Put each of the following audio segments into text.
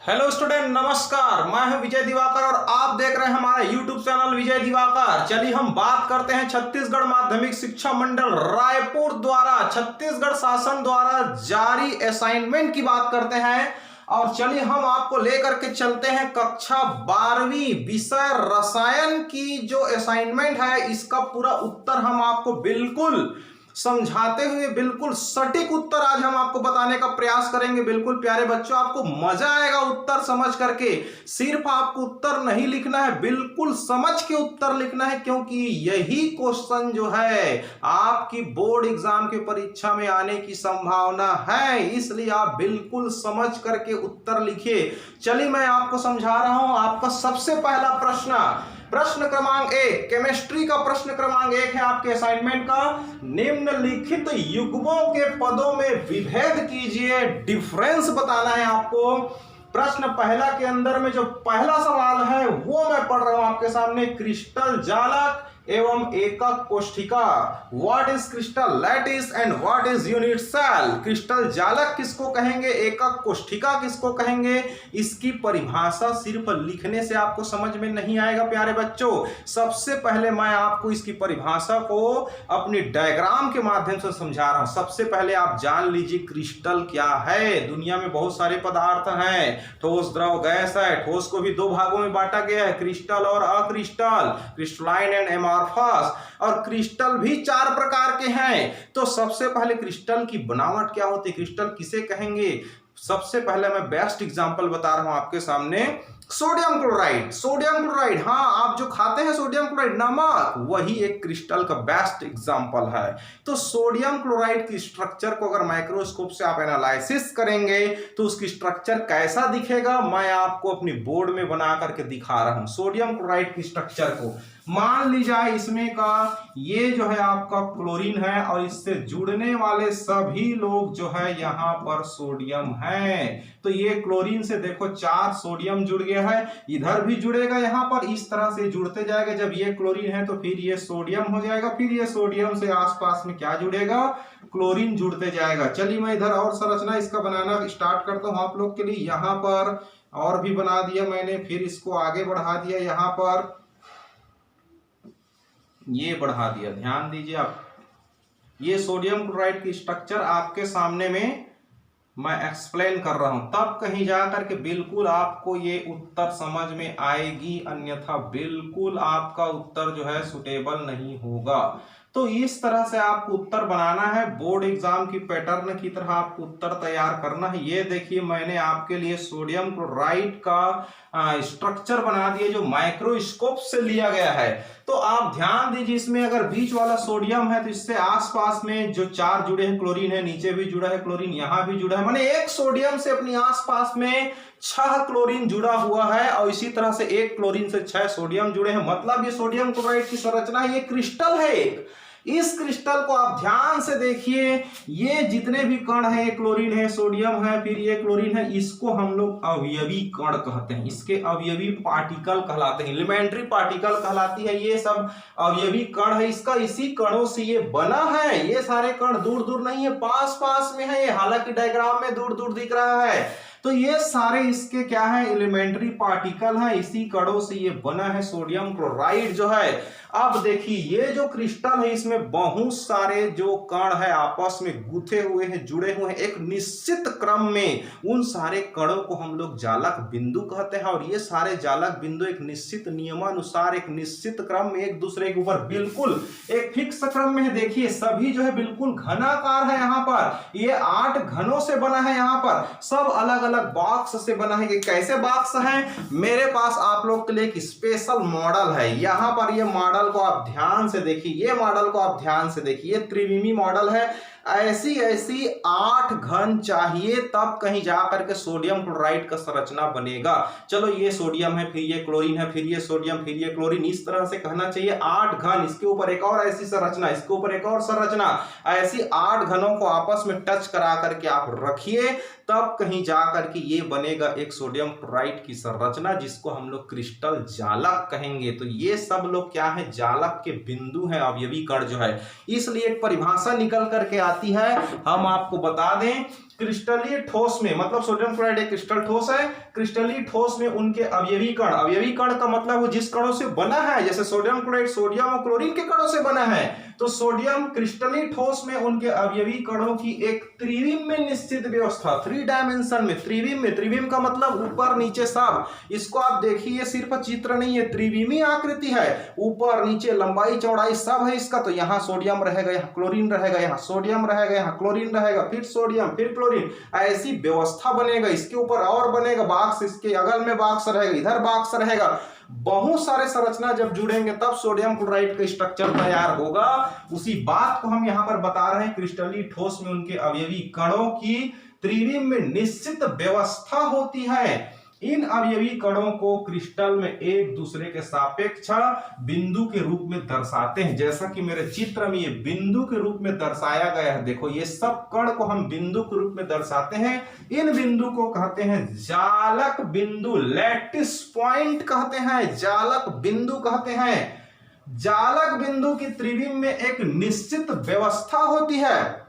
Hello student, नमस्कार। मैं हूं विजय दिवाकर और आप देख रहे हैं हमारा यूट्यूब चैनल विजय दिवाकर। चलिए हम बात करते हैं छत्तीसगढ़ माध्यमिक शिक्षा मंडल रायपुर द्वारा छत्तीसगढ़ शासन द्वारा जारी असाइनमेंट की बात करते हैं। और चलिए हम आपको लेकर के चलते हैं कक्षा 12वीं विषय रसायन की जो असाइनमेंट है, इसका पूरा उत्तर हम आपको बिल्कुल समझाते हुए बिल्कुल सटीक उत्तर आज हम आपको बताने का प्रयास करेंगे। बिल्कुल प्यारे बच्चों, आपको मजा आएगा उत्तर समझ करके। सिर्फ आपको उत्तर नहीं लिखना है, बिल्कुल समझ के उत्तर लिखना है, क्योंकि यही क्वेश्चन जो है आपकी बोर्ड एग्जाम के परीक्षा में आने की संभावना है। इसलिए आप बिल्कुल समझ करके उत्तर लिखिए। चलिए मैं आपको समझा रहा हूं। आपका सबसे पहला प्रश्न क्रमांक 1, केमिस्ट्री का प्रश्न क्रमांक 1 है आपके असाइनमेंट का। निम्नलिखित युग्मों के पदों में विभेद कीजिए, डिफरेंस बताना है आपको। प्रश्न पहला के अंदर में जो पहला सवाल है वो मैं पढ़ रहा हूं आपके सामने। क्रिस्टल जालक एवं एकक कोष्ठिका, what is crystal lattice and what is unit cell. Crystal जालक किसको कहेंगे, एकक कोष्ठिका किसको कहेंगे, इसकी परिभाषा सिर्फ लिखने से आपको समझ में नहीं आएगा प्यारे बच्चों। सबसे पहले मैं आपको इसकी परिभाषा को अपनी डायग्राम के माध्यम से समझा रहा हूं। सबसे पहले आप जान लीजिए क्रिस्टल क्या है। दुनिया में बहुत सारे पदार्थ हैं, ठोस, द्रव, गैस है। ठोस को भी दो भागों में बांटा गया है, क्रिस्टल और अक्रिस्टल, क्रिस्टलाइन एंड एमॉर्फस। और क्रिस्टल भी 4 प्रकार के हैं। तो सबसे पहले क्रिस्टल की बनावट क्या होती है, क्रिस्टल किसे कहेंगे। सबसे पहले मैं बेस्ट एग्जांपल बता रहा हूं आपके सामने, सोडियम क्लोराइड। सोडियम क्लोराइड, हाँ, आप जो खाते हैं सोडियम क्लोराइड नमक, वही एक क्रिस्टल का बेस्ट एग्जांपल है। तो सोडियम क्लोराइड की स्ट्रक्चर को अगर माइक्रोस्कोप से आप एनालिसिस करेंगे तो उसकी स्ट्रक्चर कैसा दिखेगा, मैं आपको अपनी बोर्ड में बना करके दिखा रहा हूं। सोडियम क्लोराइड की स्ट्रक्चर को मान लीजिए इसमें का ये जो है आपका क्लोरीन है और इससे जुड़ने वाले सभी लोग जो है यहाँ पर सोडियम है। तो ये क्लोरीन से देखो 4 सोडियम जुड़ गया है, इधर भी जुड़ेगा, यहाँ पर इस तरह से जुड़ते जाएगा। जब ये क्लोरीन है तो फिर ये सोडियम हो जाएगा, फिर ये सोडियम से आसपास में क्या जुड़ेगा, क्लोरीन जुड़ते जाएगा। चलिए मैं इधर और संरचना इसका बनाना स्टार्ट करता हूँ आप लोग के लिए। यहाँ पर और भी बना दिया मैंने, फिर इसको आगे बढ़ा दिया, यहाँ पर ये बढ़ा दिया। ध्यान दीजिए आप, ये सोडियम क्लोराइड की स्ट्रक्चर आपके सामने में मैं एक्सप्लेन कर रहा हूं, तब कहीं जाकर के बिल्कुल आपको ये उत्तर समझ में आएगी, अन्यथा बिल्कुल आपका उत्तर जो है सुटेबल नहीं होगा। तो इस तरह से आपको उत्तर बनाना है, बोर्ड एग्जाम की पैटर्न की तरह आपको उत्तर तैयार करना है। ये देखिए मैंने आपके लिए सोडियम क्लोराइड का स्ट्रक्चर बना दिया जो माइक्रोस्कोप से लिया गया है। तो आप ध्यान दीजिए, इसमें अगर बीच वाला सोडियम है तो इससे आसपास में जो 4 जुड़े हैं, क्लोरीन है, नीचे भी जुड़ा है क्लोरीन, यहां भी जुड़ा है, माने एक सोडियम से अपनी आसपास में 6 क्लोरीन जुड़ा हुआ है और इसी तरह से एक क्लोरीन से 6 सोडियम जुड़े हैं। मतलब ये सोडियम क्लोराइड की संरचना है, ये क्रिस्टल है एक। इस क्रिस्टल को आप ध्यान से देखिए, ये जितने भी कण है, क्लोरीन है, सोडियम है, फिर ये क्लोरीन है, इसको हम लोग अवयवी कण कहते हैं। इसके अवयवी पार्टिकल कहलाते हैं, एलिमेंट्री पार्टिकल कहलाती है। ये सब अवयवी कण है, इसका इसी कणों से ये बना है। ये सारे कण दूर दूर नहीं है, पास पास में है, हालांकि डायग्राम में दूर दूर दिख रहा है। तो ये सारे इसके क्या है, एलिमेंट्री पार्टिकल है, इसी कणों से ये बना है सोडियम क्लोराइड जो है। अब देखिए ये जो क्रिस्टल है इसमें बहुत सारे जो कण है आपस में गुथे हुए हैं, जुड़े हुए हैं एक निश्चित क्रम में। उन सारे कणों को हम लोग जालक बिंदु कहते हैं और ये सारे जालक बिंदु एक निश्चित नियमानुसार एक निश्चित क्रम में एक दूसरे के ऊपर बिल्कुल एक फिक्स क्रम में है। देखिए सभी जो है बिल्कुल घनाकार है। यहाँ पर ये 8 घनों से बना है, यहाँ पर सब अलग अलग बॉक्स से बना है। कि कैसे बॉक्स है, मेरे पास आप लोग के लिए एक स्पेशल मॉडल है। यहाँ पर ये मॉडल को आप ध्यान से देखिए, ये मॉडल को आप ध्यान से देखिए, ये त्रिविमी मॉडल है। ऐसी 8 घन चाहिए तब कहीं जाकर के सोडियम क्लोराइड का संरचना बनेगा। चलो ये सोडियम है, फिर ये क्लोरीन है, फिर ये सोडियम, फिर ये क्लोरीन, इस तरह से कहना चाहिए 8 घन, इसके ऊपर एक और ऐसी संरचना, इसके ऊपर एक और संरचना। ऐसी 8 घनों को आपस में टच करा करके आप रखिए, तब कहीं जाकर के ये बनेगा एक सोडियम क्लोराइड की संरचना, जिसको हम लोग क्रिस्टल जालक कहेंगे। तो ये सब लोग क्या है, जालक के बिंदु है, अवयवी कण जो है। इसलिए एक परिभाषा निकल करके आती है, हम आपको बता दें क्रिस्टलीय ठोस में, मतलब सोडियम क्लोराइड एक क्रिस्टल ठोस है, क्रिस्टलीय ठोस में उनके अवयवी कण, अवयवी कण का मतलब वो जिस कणों से बना है, जैसे सोडियम क्लोराइड सोडियम और क्लोरीन के कणों से बना है, तो सोडियम क्रिस्टलीय ठोस में उनके अवयवी कणों की एक त्रिविम में निश्चित व्यवस्था, 3 डायमेंशन में, त्रिविम में, त्रिविम का मतलब ऊपर नीचे सब, इसको आप देखिए सिर्फ चित्र नहीं है, त्रिविमी आकृति है, ऊपर नीचे लंबाई चौड़ाई सब है इसका। तो यहाँ सोडियम रहेगा, यहाँ क्लोरीन रहेगा, यहाँ सोडियम रहेगा, यहाँ क्लोरीन रहेगा, फिर सोडियम फिर क्लोरीन, ऐसी व्यवस्था बनेगा। इसके ऊपर और बनेगा बॉक्स, इसके अगल में बॉक्स रहेगा, इधर बॉक्स रहेगा, बहुत सारे संरचना जब जुड़ेंगे तब सोडियम क्लोराइड का स्ट्रक्चर तैयार होगा। उसी बात को हम यहां पर बता रहे हैं, क्रिस्टलीय ठोस में उनके अवयवी कणों की त्रिविम में निश्चित व्यवस्था होती है। इन अवयवी कणों को क्रिस्टल में एक दूसरे के सापेक्ष बिंदु के रूप में दर्शाते हैं, जैसा कि मेरे चित्र में ये बिंदु के रूप में दर्शाया गया है। देखो ये सब कण को हम बिंदु के रूप में दर्शाते हैं। इन बिंदु को कहते हैं जालक बिंदु, लैटिस पॉइंट कहते हैं, जालक बिंदु कहते हैं। जालक बिंदु की त्रिविम में एक निश्चित व्यवस्था होती है।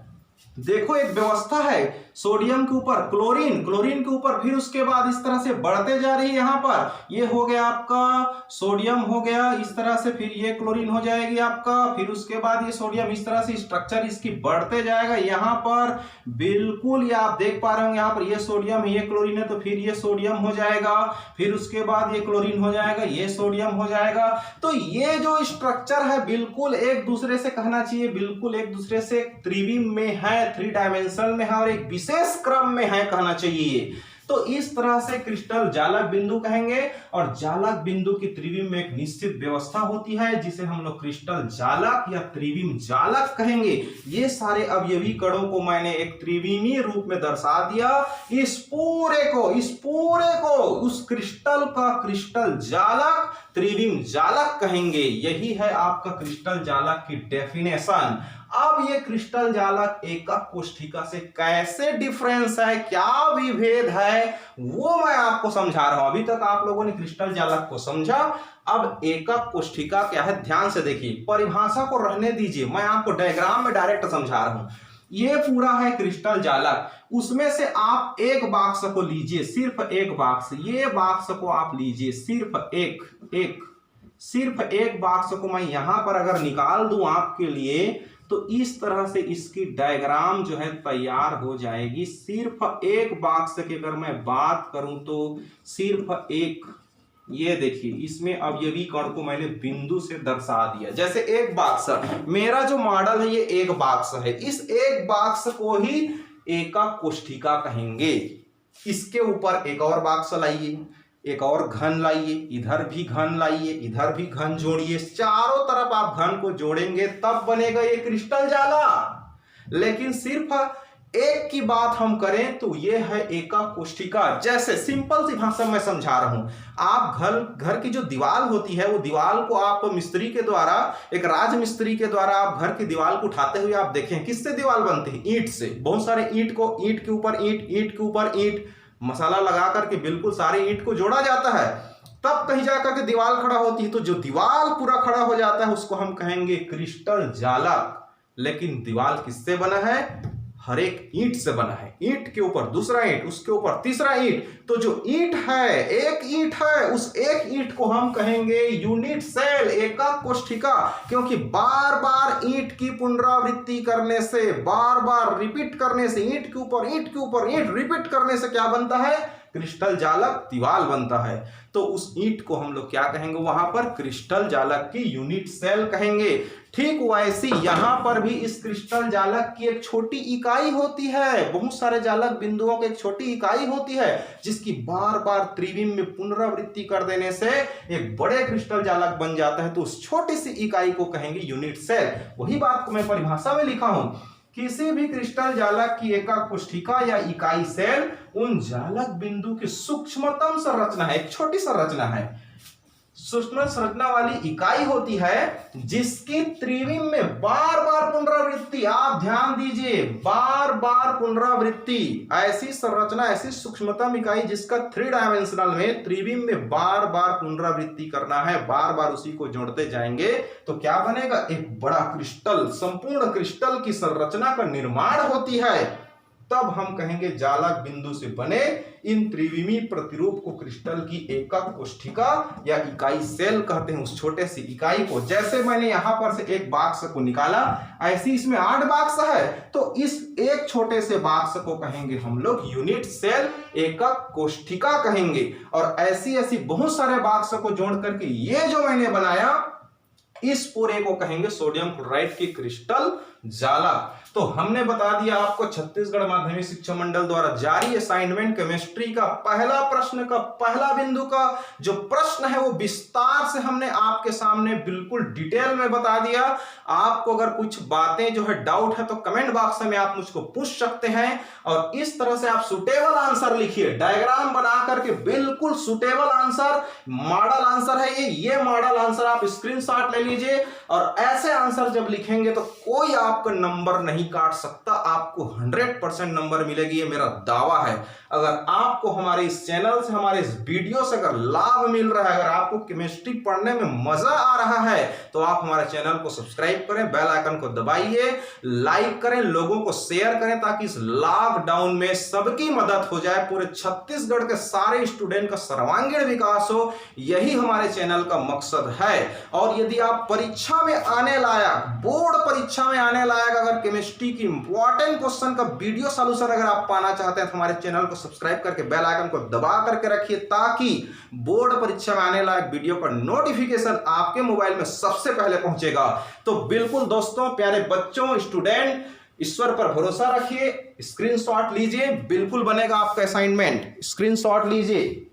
देखो एक व्यवस्था है, सोडियम के ऊपर क्लोरीन, क्लोरीन के ऊपर फिर उसके बाद इस तरह से बढ़ते जा रही है। यहाँ पर ये हो गया आपका सोडियम हो गया इस तरह से, फिर ये क्लोरीन हो जाएगी आपका, फिर उसके बाद ये सोडियम, इस तरह से स्ट्रक्चर इसकी बढ़ते जाएगा। यहाँ पर बिल्कुल ये आप देख पा रहे होंगे, यहाँ पर ये सोडियम ये क्लोरीन है, तो फिर ये सोडियम हो जाएगा, फिर उसके बाद ये क्लोरीन हो जाएगा, ये सोडियम हो जाएगा। तो ये जो स्ट्रक्चर है बिल्कुल एक दूसरे से कहना चाहिए, बिल्कुल एक दूसरे से त्रिविम में है, 3 डायमेंशन में है और एक विशेष क्रम में है कहना चाहिए। तो इस तरह से क्रिस्टल जालक बिंदु कहेंगे, और जालक बिंदु की त्रिविम में एक निश्चित व्यवस्था होती है जिसे हम लोग क्रिस्टल जालक या त्रिविम जालक कहेंगे। ये सारे अवयवी कणों को मैंने एक त्रिविमीय रूप में दर्शा दिया। इस पूरे को उस क्रिस्टल का क्रिस्टल जालक त्रिविम जालक कहेंगे। यही है आपका क्रिस्टल जालक की डेफिनेशन। अब ये क्रिस्टल जालक एकक कोष्ठिका से कैसे डिफरेंस है, क्या विभेद है, वो मैं आपको समझा रहा हूं। अभी तक आप लोगों ने क्रिस्टल जालक को समझा, अब एकक कोष्ठिका क्या है ध्यान से देखिए। परिभाषा को रहने दीजिए, मैं आपको डायग्राम में डायरेक्ट समझा रहा हूं। ये पूरा है क्रिस्टल जालक, उसमें से आप एक बॉक्स को लीजिए, सिर्फ एक बॉक्स, ये बॉक्स को आप लीजिए, सिर्फ एक बॉक्स को मैं यहां पर अगर निकाल दूं आपके लिए, तो इस तरह से इसकी डायग्राम जो है तैयार हो जाएगी। सिर्फ एक बॉक्स की अगर मैं बात करूं तो सिर्फ एक, ये देखिए इसमें अवयवी कण को मैंने बिंदु से दर्शा दिया। जैसे एक बॉक्स, मेरा जो मॉडल है ये एक बॉक्स है, इस एक बॉक्स को ही एकक कोष्ठिका कहेंगे। इसके ऊपर एक और बॉक्स लाइए, एक और घन लाइए, इधर भी घन लाइए, इधर भी घन जोड़िए, चारों तरफ आप घन को जोड़ेंगे तब बनेगा ये क्रिस्टल जालक। लेकिन सिर्फ एक की बात हम करें तो ये है एकक कोष्ठिका। जैसे सिंपल सी भाषा में समझा रहा हूं, आप घर की जो दीवार होती है, वो दीवार को आप मिस्त्री के द्वारा, एक राज मिस्त्री के द्वारा आप घर की दीवार को उठाते हुए आप देखें किससे दीवार बनती है, ईंट से। बहुत सारे ईंट को, ईंट के ऊपर ईंट, ईंट के ऊपर ईंट, मसाला लगा करके बिल्कुल सारे ईंट को जोड़ा जाता है, तब कहीं जाकर के दीवार खड़ा होती है। तो जो दीवार पूरा खड़ा हो जाता है उसको हम कहेंगे क्रिस्टल जालक। लेकिन दीवार किससे बना है, हर एक ईंट से बना है, ईंट के ऊपर दूसरा ईंट, उसके ऊपर तीसरा ईंट। तो जो ईंट है, एक ईंट है, उस एक ईंट को हम कहेंगे यूनिट सेल, एकक कोष्ठिका। क्योंकि बार बार ईंट की पुनरावृत्ति करने से, बार बार रिपीट करने से, ईंट के ऊपर ईंट के ऊपर ईंट रिपीट करने से क्या बनता है, क्रिस्टल जालक दीवार बनता है। तो उस ईंट को हम लोग क्या कहेंगे, वहां पर क्रिस्टल जालक की यूनिट सेल कहेंगे। ठीक वैसी यहां पर भी इस क्रिस्टल जालक की एक छोटी इकाई होती है, बहुत सारे जालक बिंदुओं की एक छोटी इकाई होती है जिसकी बार बार त्रिविम में पुनरावृत्ति कर देने से एक बड़े क्रिस्टल जालक बन जाता है। तो उस छोटी सी इकाई को कहेंगे यूनिट सेल। वही बात को मैं परिभाषा में लिखा हूं, किसी भी क्रिस्टल जालक की एकक कोष्ठिका या इकाई सेल उन जालक बिंदु की सूक्ष्मतम संरचना है, एक छोटी संरचना है, सूक्ष्म संरचना वाली इकाई होती है जिसकी त्रिविम में बार बार पुनरावृत्ति, आप ध्यान दीजिए, बार बार पुनरावृत्ति, ऐसी संरचना, ऐसी सूक्ष्मतम इकाई जिसका 3 डायमेंशनल में त्रिविम में बार बार पुनरावृत्ति करना है, बार बार उसी को जोड़ते जाएंगे तो क्या बनेगा, एक बड़ा क्रिस्टल, संपूर्ण क्रिस्टल की संरचना का निर्माण होती है। तब हम कहेंगे जालक बिंदु से बने इन त्रिविमीय प्रतिरूप को क्रिस्टल की एकक कोष्ठिका या इकाई सेल कहते हैं। उस छोटे सी इकाई को, जैसे मैंने यहां पर से एक बाक्स को निकाला, ऐसी इसमें 8 बाक्स है, तो इस एक छोटे से बाक्स को कहेंगे हम लोग यूनिट सेल, एकक कोष्ठिका कहेंगे। और ऐसी ऐसी बहुत सारे बाक्स को जोड़ करके ये जो मैंने बनाया, इस पूरे को कहेंगे सोडियम क्लोराइड की क्रिस्टल जालक। तो हमने बता दिया आपको छत्तीसगढ़ माध्यमिक शिक्षा मंडल द्वारा जारी असाइनमेंट केमिस्ट्री का पहला प्रश्न का पहला बिंदु का जो प्रश्न है वो विस्तार से हमने आपके सामने बिल्कुल डिटेल में बता दिया। आपको अगर कुछ बातें जो है डाउट है तो कमेंट बॉक्स में आप मुझको पूछ सकते हैं, और इस तरह से आप सुटेबल आंसर लिखिए, डायग्राम बना करके बिल्कुल सुटेबल आंसर, मॉडल आंसर है ये मॉडल आंसर आप स्क्रीनशॉट ले लीजिए। और ऐसे आंसर जब लिखेंगे तो कोई आपका नंबर नहीं काट सकता, आपको 100% नंबर मिलेगी, ये मेरा दावा है। अगर आपको हमारे इस चैनल से, हमारे इस वीडियो से अगर लाभ मिल रहा है, अगर आपको केमिस्ट्री पढ़ने में मजा आ रहा है, तो आप हमारे चैनल को सब्सक्राइब करें, बेल आइकन को दबाइए, लाइक करें, लोगों को शेयर करें, ताकि इस लॉकडाउन में सबकी मदद हो जाए, पूरे छत्तीसगढ़ के सारे स्टूडेंट का सर्वांगीण विकास हो, यही हमारे चैनल का मकसद है। और यदि आप परीक्षा में आने लायक, बोर्ड परीक्षा में आने लायक अगर केमिस्ट्री की इंपॉर्टेंट क्वेश्चन का वीडियो सॉल्यूशन अगर आप पाना चाहते हैं, तो हमारे चैनल को सब्सक्राइब करके बेल आइकन को दबा करके रखिए, ताकि बोर्ड परीक्षा में आने लायक वीडियो का नोटिफिकेशन आपके मोबाइल में सबसे पहले पहुंचेगा। तो बिल्कुल दोस्तों, प्यारे बच्चों, स्टूडेंट, ईश्वर पर भरोसा रखिए, स्क्रीनशॉट लीजिए, बिल्कुल बनेगा आपका असाइनमेंट, स्क्रीनशॉट लीजिए।